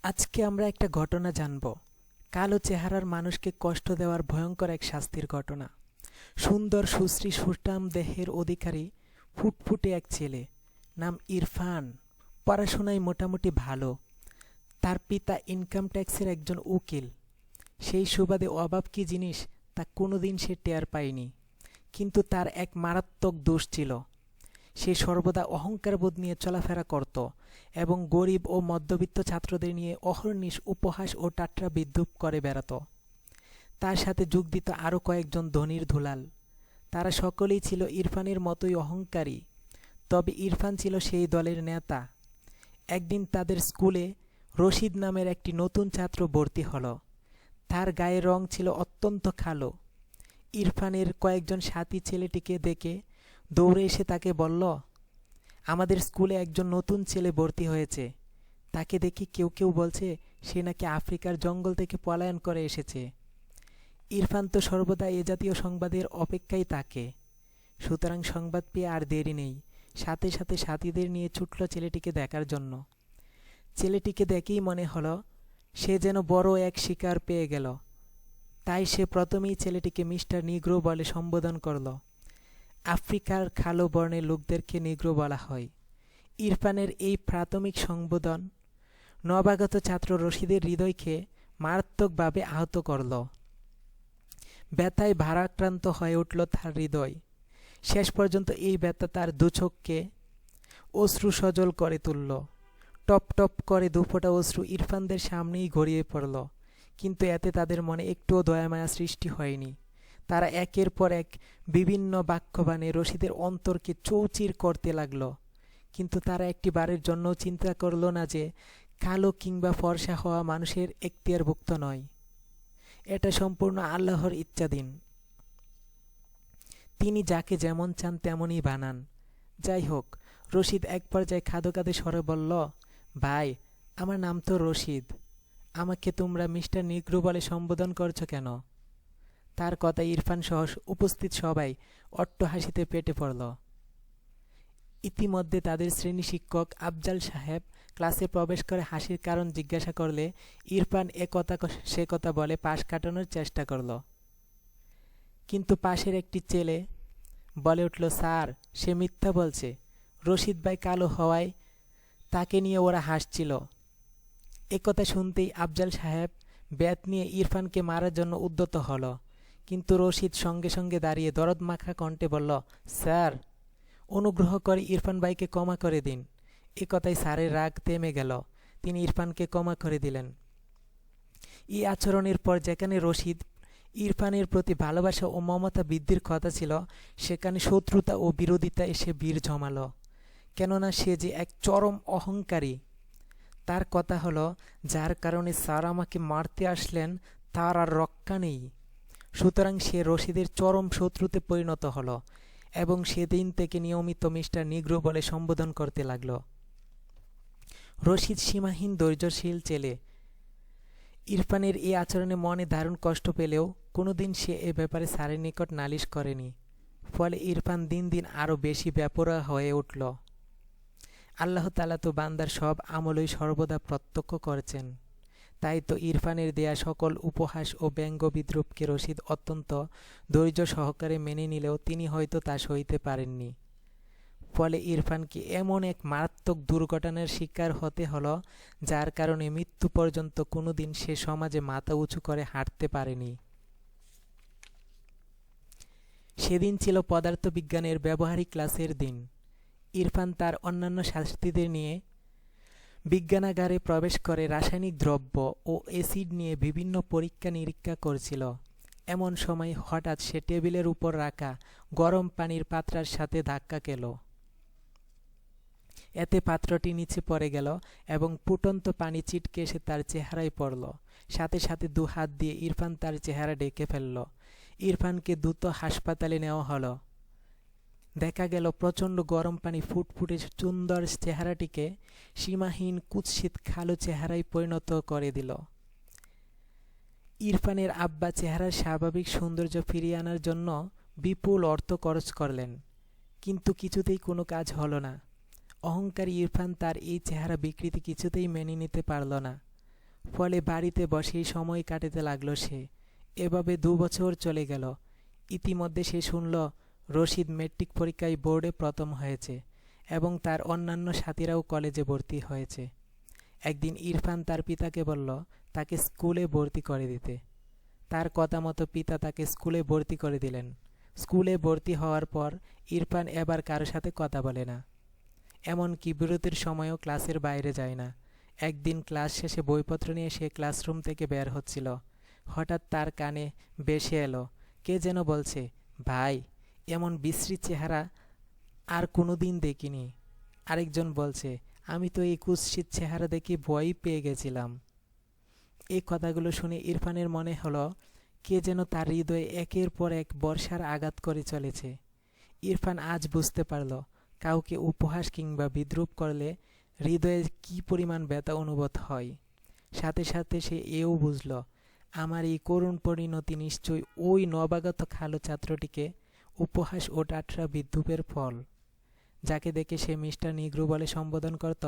আজকে আমরা একটা ঘটনা জানব। কালো চেহারার মানুষকে কষ্ট দেওয়ার ভয়ঙ্কর এক শাস্তির ঘটনা। সুন্দর সুশ্রী সুঠাম দেহের অধিকারী ফুটফুটে এক ছেলে, নাম ইরফান। পড়াশোনায় মোটামুটি ভালো। তার পিতা ইনকাম ট্যাক্সের একজন উকিল। সেই সুবাদে অভাব কী জিনিস তা কোনোদিন সে টের পায়নি। কিন্তু তার এক মারাত্মক দোষ ছিল। সে সর্বদা অহংকারবোধ নিয়ে চলাফেরা করত এবং গরিব ও মধ্যবিত্ত ছাত্রদের নিয়ে অহর্নিশ উপহাস ও ঠাট্টা বিদ্রূপ করে বেড়াত। তার সাথে যোগ দিত আরও কয়েকজন ধনীর ধুলাল। তারা সকলেই ছিল ইরফানের মতোই অহংকারী, তবে ইরফান ছিল সেই দলের নেতা। একদিন তাদের স্কুলে রশিদ নামের একটি নতুন ছাত্র ভর্তি হলো। তার গায়ের রং ছিল অত্যন্ত কালো। ইরফানের কয়েকজন সাথী ছেলেটিকে দেখে দৌড়ে এসে তাকে বলল, আমাদের স্কুলে একজন নতুন ছেলে ভর্তি হয়েছে। তাকে দেখে কেউ কেউ বলছে সে নাকি আফ্রিকার জঙ্গল থেকে পলায়ন করে এসেছে। ইরফান তো সর্বদা এ জাতীয় সংবাদের অপেক্ষায় থাকে। সুতরাং সংবাদ পেয়ে আর দেরি নেই, সাথে সাথে সাথীদের নিয়ে ছুটল ছেলেটিকে দেখার জন্য। ছেলেটিকে দেখেই মনে হলো সে যেন বড় এক শিকার পেয়ে গেল। তাই সে প্রথমেই ছেলেটিকে মিস্টার নিগ্রো বলে সম্বোধন করল। আফ্রিকার কালো বর্ণের লোকদেরকে নিগ্রো বলা হয়। ইরফানের এই প্রাথমিক সম্বোধন নবাগত ছাত্র রশিদের হৃদয়কে মারাত্মকভাবে আহত করল। ব্যথায় ভারাক্রান্ত হয়ে উঠল তার হৃদয়। শেষ পর্যন্ত এই ব্যথা তার দুচোখকে অশ্রু সজল করে তুলল। টপ টপ করে দুফোঁটা অশ্রু ইরফানদের সামনেই গড়িয়ে পড়ল। কিন্তু এতে তাদের মনে একটুও দয়ামায়া সৃষ্টি হয়নি। তারা একের পর এক বিভিন্ন বাক্যবাণে রশিদের অন্তরকে চৌচির করতে লাগল। কিন্তু তারা একটি বারের জন্যও চিন্তা করল না যে কালো কিংবা ফর্সা হওয়া মানুষের এখতিয়ারভুক্ত নয়। এটা সম্পূর্ণ আল্লাহর ইচ্ছাধীন। তিনি যাকে যেমন চান তেমনই বানান। যাই হোক, রশিদ এক পর্যায়ে খাদো কাঁদে স্বরে বলল, ভাই, আমার নাম তো রশিদ, আমাকে তোমরা মিস্টার নিগ্রো বলে সম্বোধন করছো কেন? তার কথায় ইরফান সহ উপস্থিত সবাই অট্টহাসিতে পেটে পড়ল। ইতিমধ্যে তাদের শ্রেণী শিক্ষক আফজাল সাহেব ক্লাসে প্রবেশ করে হাসির কারণ জিজ্ঞাসা করলে ইরফান এ কথা সে কথা বলে পাশ কাটানোর চেষ্টা করল। কিন্তু পাশের একটি ছেলে বলে উঠল, স্যার, সে মিথ্যা বলছে। রশিদ ভাই কালো হওয়ায় তাকে নিয়ে ওরা হাসছিল। একথা শুনতেই আফজাল সাহেব ব্যাট নিয়ে ইরফানকে মারার জন্য উদ্যত হল। কিন্তু রশিদ সঙ্গে সঙ্গে দাঁড়িয়ে দরদ মাখা কণ্ঠে বলল, স্যার, অনুগ্রহ করে ইরফান ভাইকে ক্ষমা করে দিন। এ কথায় স্যারের রাগ থেমে গেল। তিনি ইরফানকে ক্ষমা করে দিলেন। এই আচরণের পর যেখানে রশিদ ইরফানের প্রতি ভালোবাসা ও মমতা বৃদ্ধির কথা ছিল, সেখানে শত্রুতা ও বিরোধিতা এসে ভিড় জমালো। কেননা সে যে এক চরম অহংকারী। তার কথা হলো, যার কারণে স্যার আমাকে মারতে আসলেন তার আর রক্ষা নেই। সুতরাং সে রশিদের চরম শত্রুতে পরিণত হলো এবং সেদিন থেকে নিয়মিত মিস্টার নিগ্রো বলে সম্বোধন করতে লাগল। রশিদ সীমাহীন ধৈর্যশীল ছেলে। ইরফানের এই আচরণে মনে দারুণ কষ্ট পেলেও কোনোদিন সে এ ব্যাপারে স্যারের নিকট নালিশ করেনি। ফলে ইরফান দিন দিন আরও বেশি বেপরোয়া হয়ে উঠল। আল্লাহ তাআলা তো বান্দার সব আমলই সর্বদা প্রত্যক্ষ করেছেন। তাই তো ইরফানের দেয়া সকল উপহাস ও ব্যঙ্গ বিদ্রূপকে রশিদ অত্যন্ত ধৈর্য সহকারে মেনে নিলেও তিনি হয়তো তা সইতে পারেননি। ফলে ইরফানকে এমন এক মারাত্মক দুর্ঘটনার শিকার হতে হলো, যার কারণে মৃত্যু পর্যন্ত কোনোদিন সে সমাজে মাথা উঁচু করে হাঁটতে পারেনি। সেদিন ছিল পদার্থবিজ্ঞানের ব্যবহারিক ক্লাসের দিন। ইরফান তার অন্যান্য সাথীদের নিয়ে বিজ্ঞানাগারে প্রবেশ করে রাসায়নিক দ্রব্য ও অ্যাসিড নিয়ে বিভিন্ন পরীক্ষা নিরীক্ষা করছিল। এমন সময় হঠাৎ সে টেবিলের উপর রাখা গরম পানির পাত্রের সাথে ধাক্কা খেল। এতে পাত্রটি নিচে পড়ে গেল এবং ফুটন্ত পানি ছিটকে এসে তার চেহারায় পড়ল। সাথে সাথে দু হাত দিয়ে ইরফান তার চেহারা ঢেকে ফেলল। ইরফানকে দ্রুত হাসপাতালে নেওয়া হলো। দেখা গেল প্রচণ্ড গরম পানি ফুটফুটে সুন্দর চেহারাটিকে সীমাহীন কুৎসিত কালো চেহারায় পরিণত করে দিল। ইরফানের আব্বা চেহারার স্বাভাবিক সৌন্দর্য ফিরিয়ে আনার জন্য বিপুল অর্থ খরচ করলেন, কিন্তু কিছুতেই কোনো কাজ হলো না। অহংকারী ইরফান তার এই চেহারা বিকৃতি কিছুতেই মেনে নিতে পারল না। ফলে বাড়িতে বসেই সময় কাটাতে লাগলো সে। এভাবে 2 বছর চলে গেল। ইতিমধ্যে সে শুনল রশিদ মেট্রিক পরীক্ষায় বোর্ডে প্রথম হয়েছে এবং তার অন্যান্য সাথীরাও কলেজে ভর্তি হয়েছে। একদিন ইরফান তার পিতাকে বলল তাকে স্কুলে ভর্তি করে দিতে। তার কথা মতো পিতা তাকে স্কুলে ভর্তি করে দিলেন। স্কুলে ভর্তি হওয়ার পর ইরফান এবার কারো সাথে কথা বলে না, এমনকি বিরতির সময়ও ক্লাসের বাইরে যায় না। একদিন ক্লাস শেষে বইপত্র নিয়ে সে ক্লাসরুম থেকে বের হচ্ছিল। হঠাৎ তার কানে ভেসে এলো কে যেন বলছে, ভাই, এমন বিশ্রী চেহারা আর কোনোদিন দেখিনি। আরেকজন বলছে, আমি তো এই কুৎসিত চেহারা দেখে ভয়ই পেয়ে গেছিলাম। এই কথাগুলো শুনে ইরফানের মনে হলো কে যেন তার হৃদয়ে একের পর এক বর্ষার আঘাত করে চলেছে। ইরফান আজ বুঝতে পারল কাউকে উপহাস কিংবা বিদ্রূপ করলে হৃদয়ে কী পরিমাণ ব্যথা অনুভূত হয়। সাথে সাথে সে এও বুঝল আমার এই করুণ পরিণতি নিশ্চয়ই ওই নবাগত খালো ছাত্রটিকে উপহাস ও টাটরা বিদ্রূপের ফল, যাকে দেখে সে মিস্টার নিগ্রো বলে সম্বোধন করত।